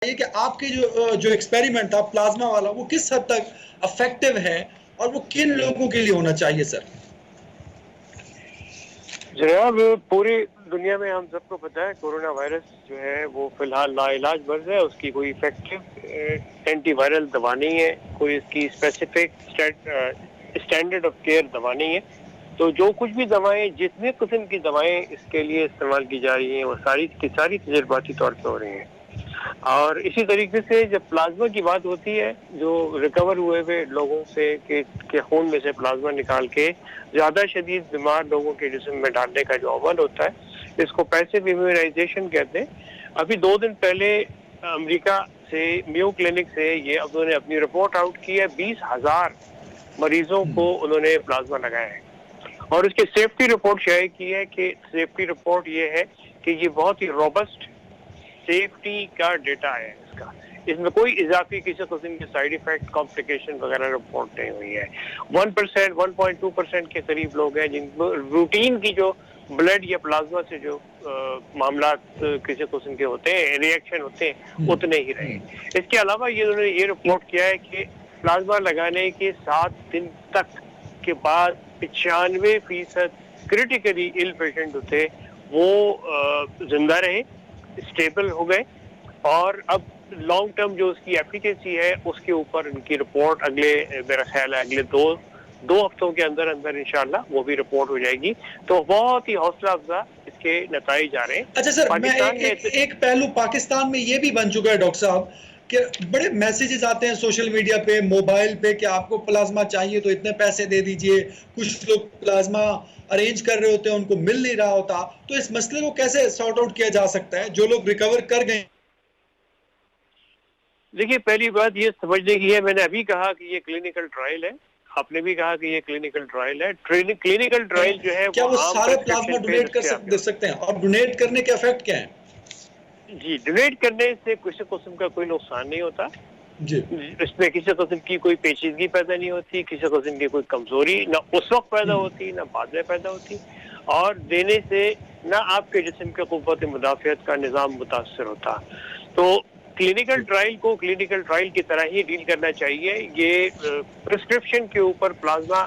یہ کہ آپ کے جو ایکسپیریمنٹ تھا پلازما والا وہ کس حد تک افیکٹو ہے اور وہ کن لوگوں کے لیے ہونا چاہیے سر؟ جناب پوری دنیا میں ہم سب کو پتا ہے کورونا وائرس جو ہے وہ فی الحال لا علاج مرض ہے. اس کی کوئی افیکٹو اینٹی وائرل دوا نہیں ہے, کوئی اس کی اسپیسیفک اسٹینڈرڈ آف کیئر دوا نہیں ہے. تو جو کچھ بھی دوائیں, جتنے قسم کی دوائیں اس کے لیے استعمال کی جا رہی ہیں وہ ساری کی ساری تجرباتی طور پہ ہو رہی ہیں. اور اسی طریقے سے جب پلازما کی بات ہوتی ہے, جو ریکور ہوئے ہوئے لوگوں سے کے خون میں سے پلازما نکال کے زیادہ شدید بیمار لوگوں کے جسم میں ڈالنے کا جو عمل ہوتا ہے اس کو پیسیو امیونائزیشن کہتے ہیں. ابھی 2 دن پہلے امریکہ سے میو کلینک سے یہ انہوں نے اپنی رپورٹ آؤٹ کی ہے. 20,000 مریضوں کو انہوں نے پلازما لگایا ہے اور اس کی سیفٹی رپورٹ شائع کی ہے کہ سیفٹی رپورٹ یہ ہے کہ یہ بہت ہی روبسٹ سیفٹی کا ڈیٹا ہے. اس میں کوئی اضافی کسی قسم کے سائیڈ ایفیکٹ کمپلیکیشن وغیرہ رپورٹ نہیں ہوئی ہے. 1%, 1.2% کے قریب لوگ ہیں جن کو روٹین کی جو بلڈ یا پلازما سے جو معاملات کسی قسم کے ہوتے ہیں, ریئیکشن ہوتے ہیں, اتنے ہی رہے. اس کے علاوہ یہ انہوں نے یہ رپورٹ کیا ہے کہ پلازما لگانے کے 7 دن تک کے بعد 95% کریٹیکلی ال پیشنٹ تھے وہ زندہ رہے, اسٹیبل ہو گئے. اور اب لانگ ٹرم جو اس کی ایفیکیسی ہے اس کے اوپر ان کی رپورٹ اگلے میرا خیال ہے اگلے دو ہفتوں کے اندر انشاءاللہ وہ بھی رپورٹ ہو جائے گی. تو بہت ہی حوصلہ افزا اس کے نتائج آ رہے ہیں. اچھا سر, میں پاکستان میں ایک پہلو پاکستان میں یہ بھی بن چکا ہے ڈاکٹر صاحب کہ بڑے میسیجز آتے ہیں سوشل میڈیا پہ, موبائل پہ, کہ آپ کو پلازما چاہیے تو اتنے پیسے دے دیجئے. کچھ لوگ پلازما ارینج کر رہے ہوتے ہیں, ان کو مل نہیں رہا ہوتا. تو اس مسئلے کو کیسے سارٹ آؤٹ کیا جا سکتا ہے جو لوگ ریکور کر گئے؟ دیکھیے پہلی بات یہ سمجھنے کی ہے, میں نے ابھی کہا کہ یہ کلینکل ٹرائل ہے, آپ نے بھی کہا کہ یہ کلینکل ٹرائل ہے. کلینکل ٹرائل جو ہے کیا وہ عام سارے پلازما پرسکرپشن پہ ڈونیٹ کر سکتے ہیں, اور ڈونیٹ کرنے کے افیکٹ کیا ہیں؟ جی, ڈونیٹ کرنے سے کسی قسم کا کوئی نقصان نہیں ہوتا. جی, اس میں کسی قسم کی کوئی پیچیدگی پیدا نہیں ہوتی, کسی قسم کی کوئی کمزوری نہ اس وقت پیدا ہوتی نہ بعد میں پیدا ہوتی. اور دینے سے نہ آپ کے جسم کے قوت مدافعت کا نظام متاثر ہوتا. تو کلینکل ٹرائل کو کلینکل ٹرائل کی طرح ہی ڈیل کرنا چاہیے. یہ پرسکرپشن کے اوپر پلازما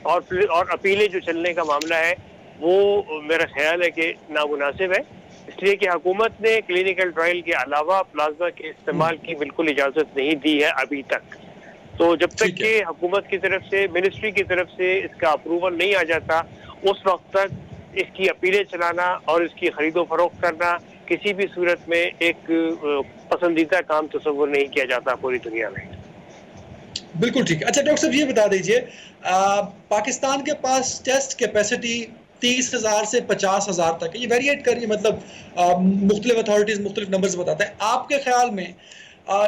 اور اپیلیں جو چلنے کا معاملہ ہے وہ میرا خیال ہے کہ نامناسب ہے. اس لیے کہ حکومت نے کلینکل ٹرائل کے علاوہ پلازما کے استعمال کی بالکل اجازت نہیں دی ہے ابھی تک. تو جب تک ٹھیک ہے. کہ حکومت کی طرف سے, منسٹری کی طرف سے اس کا اپروول نہیں آ جاتا, اس وقت تک اس کی اپیلیں چلانا اور اس کی خرید و فروخت کرنا کسی بھی صورت میں ایک پسندیدہ کام تصور نہیں کیا جاتا پوری دنیا میں. بالکل ٹھیک ہے. اچھا ڈاکٹر صاحب یہ بتا دیجئے, پاکستان کے پاس ٹیسٹ کیپیسٹی 30,000 سے 50,000 تک ہے, یہ ویریٹ کر رہی ہے, مطلب مختلف اتھارٹیز مختلف نمبرز بتاتے ہیں. آپ کے خیال میں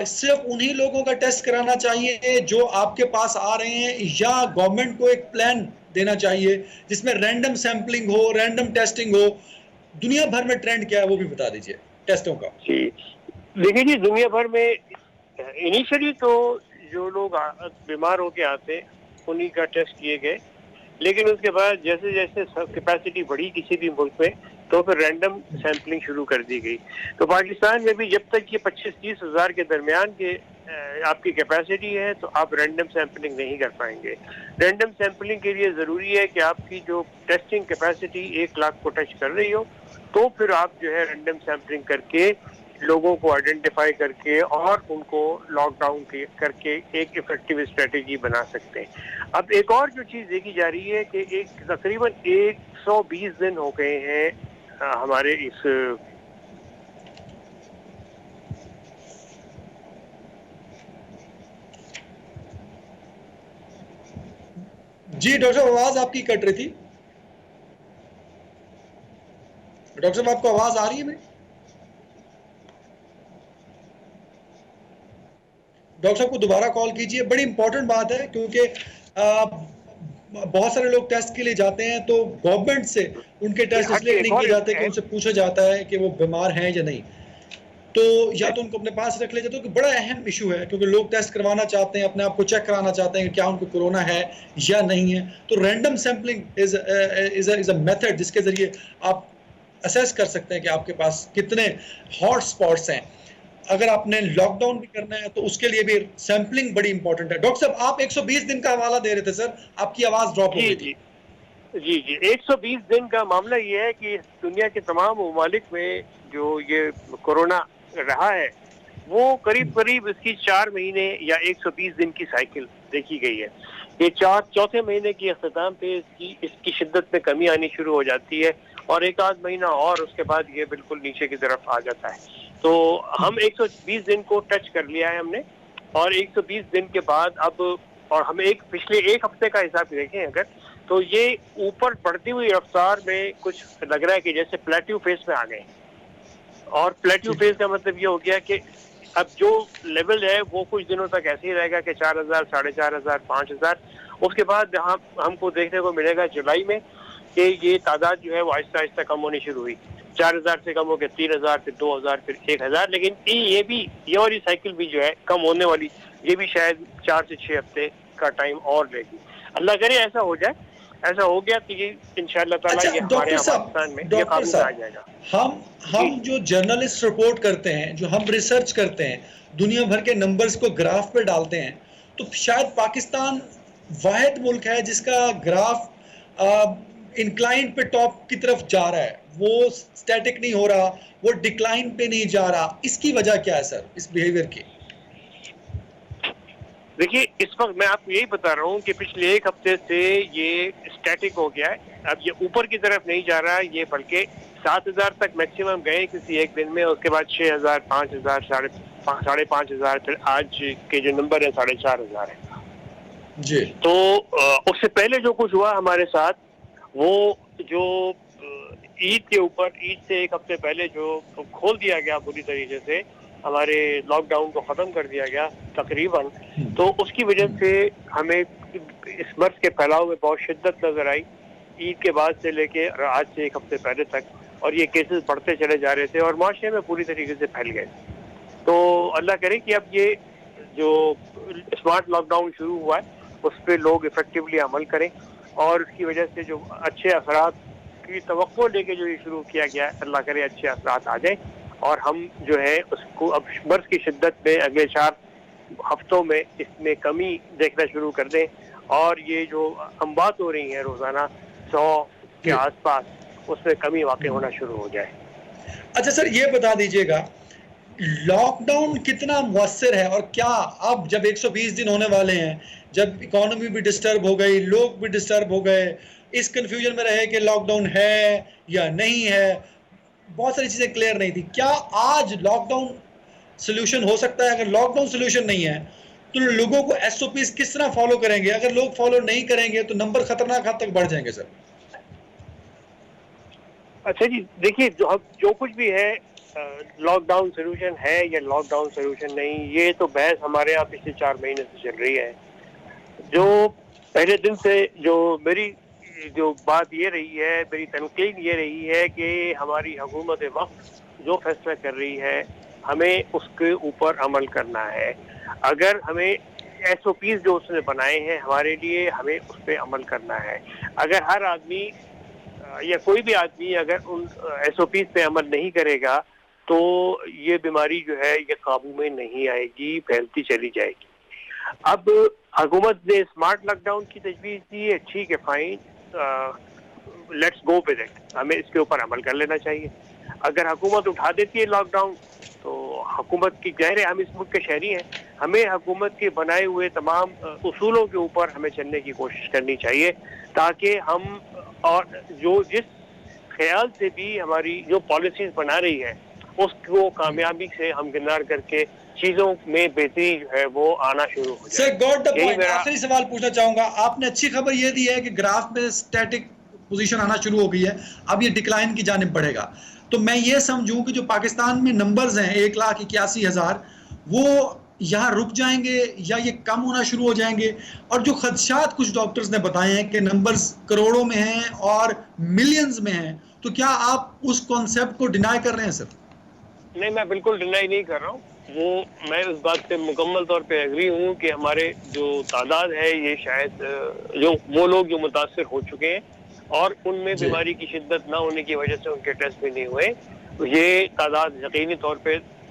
صرف انہی لوگوں کا ٹیسٹ کرانا چاہیے جو آپ کے پاس آ رہے ہیں, یا گورنمنٹ کو ایک پلان دینا چاہیے جس میں رینڈم سیمپلنگ ہو, رینڈم ٹیسٹنگ ہو؟ دنیا بھر میں ٹرینڈ کیا ہے وہ بھی بتا دیجئے ٹیسٹوں کا. جی دیکھیے جی, دنیا بھر میں انیشلی تو جو لوگ بیمار ہو کے آتے انہی کا ٹیسٹ کیے گئے, لیکن اس کے بعد جیسے جیسے کیپیسٹی بڑھی کسی بھی ملک میں تو پھر رینڈم سیمپلنگ شروع کر دی گئی. تو پاکستان میں بھی جب تک یہ 25-30 ہزار کے درمیان کے آپ کی کیپیسٹی ہے تو آپ رینڈم سیمپلنگ نہیں کر پائیں گے. رینڈم سیمپلنگ کے لیے ضروری ہے کہ آپ کی جو ٹیسٹنگ کیپیسٹی 1 لاکھ کو ٹچ کر رہی ہو, تو پھر آپ جو ہے رینڈم سیمپلنگ کر کے لوگوں کو آئیڈینٹیفائی کر کے اور ان کو لاک ڈاؤن کر کے ایک افیکٹو اسٹریٹجی بنا سکتے ہیں. اب ایک اور جو چیز دیکھی جا رہی ہے کہ تقریباً 120 دن ہو گئے ہیں ہمارے اس جی ڈاکٹر صاحب آواز آپ کی کٹ رہی تھی. ڈاکٹر صاحب آپ کو آواز آ رہی ہے میری؟ ڈاکٹر صاحب کو دوبارہ کال کیجئے, بڑی امپورٹنٹ بات ہے, کیونکہ بہت سارے لوگ ٹیسٹ کے لیے جاتے ہیں تو گورنمنٹ سے ان کے ٹیسٹ اس لیے ایک نہیں اور کیے جاتے کہ ان سے پوچھا جاتا ہے کہ وہ بیمار ہیں یا نہیں. تو یا تو ان کو اپنے پاس رکھ لے جاتا ہے, کہ بڑا اہم ایشو ہے کیونکہ لوگ ٹیسٹ کروانا چاہتے ہیں, اپنے آپ کو چیک کرانا چاہتے ہیں کہ کیا ان کو کورونا ہے یا نہیں ہے. تو random sampling is a method جس کے ذریعے آپ اسیس کر سکتے ہیں کہ آپ کے پاس کتنے ہاٹ اسپاٹس ہیں. اگر آپ نے لاک ڈاؤن بھی کرنا ہے تو اس کے لیے بھی سیمپلنگ بڑی امپورٹنٹ ہے. ڈاکٹر صاحب آپ 120 دن کا حوالہ دے رہے تھے سر, آپ کی آواز ڈراپ ہو گئی تھی. جی 120 دن کا معاملہ یہ ہے کہ دنیا کے تمام ممالک میں جو یہ کورونا رہا ہے وہ قریب اس کی 4 مہینے یا 120 دن کی سائیکل دیکھی گئی ہے. یہ چوتھے مہینے کی اختتام پہ اس کی شدت میں کمی آنی شروع ہو جاتی ہے اور ایک آدھ مہینہ اور اس کے بعد یہ بالکل نیچے کی طرف آ جاتا ہے. تو ہم 120 دن کو ٹچ کر لیا ہے ہم نے, اور 120 دن کے بعد اب, اور ہم پچھلے ایک ہفتے کا حساب دیکھیں اگر, تو یہ اوپر بڑھتی ہوئی رفتار میں کچھ لگ رہا ہے کہ جیسے پلیٹیو فیز میں آ گئے. اور پلیٹیو فیز کا مطلب یہ ہو گیا کہ اب جو لیول ہے وہ کچھ دنوں تک ایسے ہی رہے گا کہ 4,000, 4,500, 5,000. اس کے بعد ہم کو دیکھنے کو ملے گا جولائی میں کہ یہ تعداد جو ہے وہ آہستہ آہستہ کم ہونی شروع ہوئی. 4,000 سے کم ہو کے 3,000, پھر 2,000, پھر 1,000. لیکن یہ والی سائیکل بھی جو ہے کم ہونے والی, یہ بھی شاید 4 سے 6 ہفتے کا ٹائم اور لے گی. اللہ کرے ایسا ہو جائے. ایسا ہو گیا تو یہ انشاءاللہ تعالیٰ یہ ہمارے یہاں پاکستان میں یہ قابو میں آ جائے گا. ہم جو جرنلسٹ رپورٹ کرتے ہیں, جو ہم ریسرچ کرتے ہیں, دنیا بھر کے نمبرز کو گراف پہ ڈالتے ہیں, تو شاید پاکستان واحد ملک ہے جس کا گراف انکلائن پہ ٹاپ کی طرف جا رہا ہے. وہ سٹیٹک نہیں ہو رہا, وہ ڈکلائن پہ نہیں جا رہا. اس کی وجہ کیا ہے سر, اس بیہیویئر کی؟ دیکھیے اس وقت میں آپ کو یہی بتا رہا ہوں کہ پچھلے ایک ہفتے سے یہ اسٹیٹک ہو گیا ہے. اب یہ اوپر کی طرف نہیں جا رہا ہے, یہ بلکہ 7,000 تک میکسیمم گئے کسی ایک دن میں, اس کے بعد 6,000, 5,000, 5,500, پھر آج کے جو نمبر ہے 4,500 ہے. جی. تو اس سے پہلے جو کچھ ہوا ہمارے ساتھ, وہ جو عید کے اوپر, عید سے ایک ہفتے پہلے جو کھول دیا گیا پوری طریقے سے, ہمارے لاک ڈاؤن کو ختم کر دیا گیا تقریباً, تو اس کی وجہ سے ہمیں اس مرض کے پھیلاؤ میں بہت شدت نظر آئی عید کے بعد سے لے کے آج سے ایک ہفتے پہلے تک. اور یہ کیسز بڑھتے چلے جا رہے تھے اور معاشرے میں پوری طریقے سے پھیل گئے. تو اللہ کرے کہ اب یہ جو اسمارٹ لاک ڈاؤن شروع ہوا ہے اس پہ لوگ افیکٹولی عمل کریں, اور اس کی وجہ سے جو اچھے اثرات کی توقع لے کے جو یہ شروع کیا گیا ہے, اللہ کرے اچھے اثرات آ جائیں اور ہم جو ہے اس کو اب مرض کی شدت میں اگلے 4 ہفتوں میں اس میں کمی دیکھنا شروع کر دیں. اور یہ جو اموات ہو رہی ہیں روزانہ 100 کے آس پاس, اس میں کمی واقع ہونا شروع ہو جائے. اچھا سر, یہ بتا دیجئے گا لاک ڈاؤن کتنا مؤثر ہے, اور کیا اب جب 120 دن ہونے والے ہیں, جب اکانومی بھی ڈسٹرب ہو گئی, لوگ بھی ڈسٹرب ہو گئے, اس کنفیوژن میں رہے کہ لاک ڈاؤن ہے یا نہیں ہے, بہت ساری چیزیں کلیئر نہیں تھی, کیا آج لاک ڈاؤن سولوشن ہو سکتا ہے؟ اگر لاک ڈاؤن سولوشن نہیں ہے تو لوگوں کو ایس او پیز کس طرح فالو کریں گے؟ اگر لوگ فالو نہیں کریں گے تو نمبر خطرناک حد تک بڑھ جائیں گے سر. اچھا جی, دیکھیے جو کچھ بھی ہے, لاک ڈاؤن سولوشن ہے یا لاک ڈاؤن سولوشن نہیں, یہ تو بحث ہمارے یہاں پچھلے 4 مہینے سے چل رہی ہے. جو پہلے دن سے میری جو بات یہ رہی ہے, میری تنقید یہ رہی ہے کہ ہماری حکومت وقت جو فیصلہ کر رہی ہے ہمیں اس کے اوپر عمل کرنا ہے. اگر ہمیں ایس او پیز جو اس نے بنائے ہیں ہمارے لیے, ہمیں اس پہ عمل کرنا ہے. اگر ہر آدمی یا کوئی بھی آدمی اگر ان ایس او پیز پہ عمل نہیں کرے گا تو یہ بیماری جو ہے یہ قابو میں نہیں آئے گی, پھیلتی چلی جائے گی. اب حکومت نے اسمارٹ لاک ڈاؤن کی تجویز دی ہے, ٹھیک ہے, fine, let's go with it, ہمیں اس کے اوپر عمل کر لینا چاہیے. اگر حکومت اٹھا دیتی ہے لاک ڈاؤن تو حکومت کی ظاہر ہے, ہم اس ملک کے شہری ہیں, ہمیں حکومت کے بنائے ہوئے تمام اصولوں کے اوپر ہمیں چلنے کی کوشش کرنی چاہیے, تاکہ ہم اور جس خیال سے بھی ہماری جو پالیسیز بنا رہی ہے اس کو کامیابی سے ہمکنار کر کے چیزوں میں بہتری جو ہے وہ آنا شروع ہو جائے. سر گاٹ دا پوائنٹ. آخری سوال پوچھنا چاہوں گا, آپ نے اچھی خبر یہ دی ہے کہ گراف میں اسٹیٹک پوزیشن آنا شروع ہو گئی ہے, اب یہ ڈکلائن کی جانب بڑھے گا. تو میں یہ سمجھوں کہ جو پاکستان میں نمبرز ہیں 1,81,000, وہ یہاں رک جائیں گے یا یہ کم ہونا شروع ہو جائیں گے؟ اور جو خدشات کچھ ڈاکٹرز نے بتائے ہیں کہ نمبرز کروڑوں میں ہیں اور ملینز میں ہیں, تو کیا آپ اس کانسیپٹ کو ڈینائی کر رہے ہیں سر؟ نہیں, میں بالکل ڈینائی نہیں کر رہا ہوں. میں اس بات پہ مکمل طور پہ ایگری ہوں کہ ہمارے جو تعداد ہے یہ شاید جو وہ لوگ جو متاثر ہو چکے ہیں اور ان میں بیماری کی شدت نہ ہونے کی وجہ سے ان کے ٹیسٹ بھی نہیں ہوئے, یہ تعداد یقینی طور پہ